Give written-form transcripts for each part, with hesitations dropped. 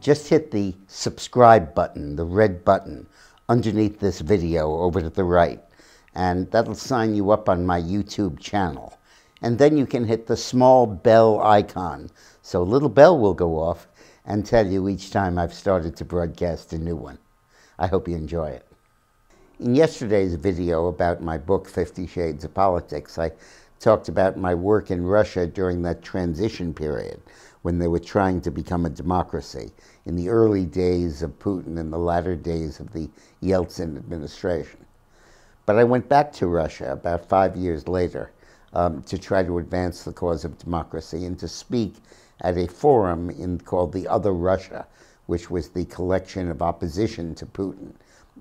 just hit the subscribe button, the red button, underneath this video over to the right, and that'll sign you up on my YouTube channel. And then you can hit the small bell icon, so a little bell will go off and tell you each time I've started to broadcast a new one. I hope you enjoy it. In yesterday's video about my book, 50 Shades of Politics, I talked about my work in Russia during that transition period when they were trying to become a democracy, in the early days of Putin and the latter days of the Yeltsin administration. But I went back to Russia about 5 years later to try to advance the cause of democracy and to speak at a forum called the Other Russia, which was the collection of opposition to Putin,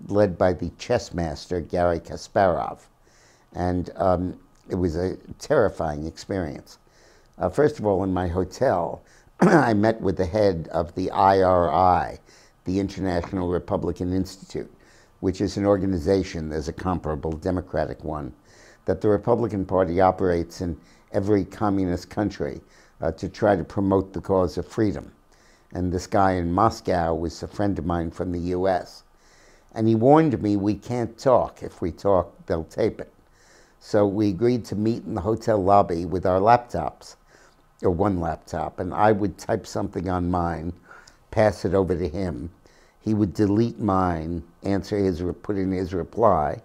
led by the chess master Garry Kasparov. And it was a terrifying experience. First of all, in my hotel, I met with the head of the IRI, the International Republican Institute, which is an organization, there's a comparable Democratic one, that the Republican Party operates in every communist country to try to promote the cause of freedom. And this guy in Moscow was a friend of mine from the US. And he warned me, we can't talk. If we talk, they'll tape it. So we agreed to meet in the hotel lobby with our laptops, or one laptop, and I would type something on mine, pass it over to him. He would delete mine, put in his reply,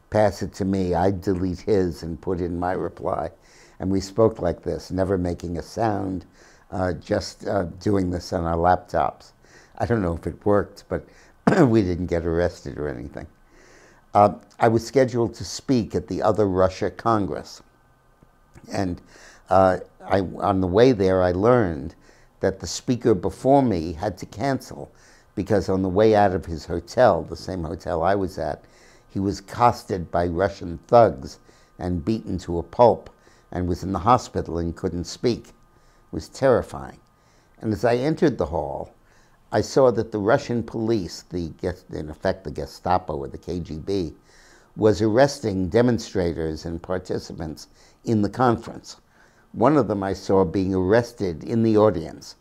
pass it to me. I'd delete his and put in my reply. And we spoke like this, never making a sound, just doing this on our laptops. I don't know if it worked, but we didn't get arrested or anything. I was scheduled to speak at the Other Russia Congress. And on the way there, I learned that the speaker before me had to cancel because on the way out of his hotel, the same hotel I was at, he was accosted by Russian thugs and beaten to a pulp and was in the hospital and couldn't speak. It was terrifying. And as I entered the hall, I saw that the Russian police, in effect the Gestapo or the KGB, was arresting demonstrators and participants in the conference. One of them I saw being arrested in the audience,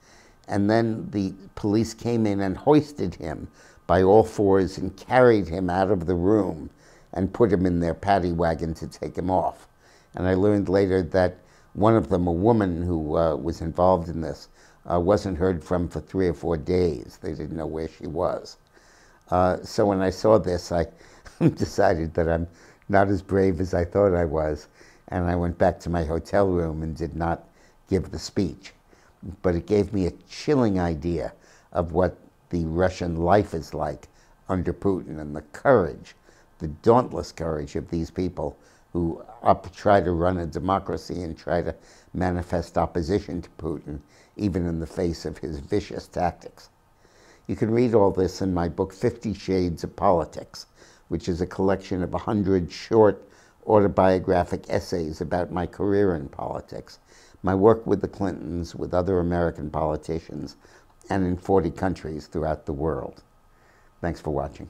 and then the police came in and hoisted him by all fours and carried him out of the room and put him in their paddy wagon to take him off. And I learned later that one of them, a woman who was involved in this, wasn't heard from for 3 or 4 days. They didn't know where she was. So when I saw this, I decided that I'm not as brave as I thought I was, and I went back to my hotel room and did not give the speech. But it gave me a chilling idea of what the Russian life is like under Putin, and the courage, the dauntless courage of these people who try to run a democracy and try to manifest opposition to Putin, even in the face of his vicious tactics. You can read all this in my book, 50 Shades of Politics, which is a collection of 100 short autobiographic essays about my career in politics, my work with the Clintons, with other American politicians, and in 40 countries throughout the world. Thanks for watching.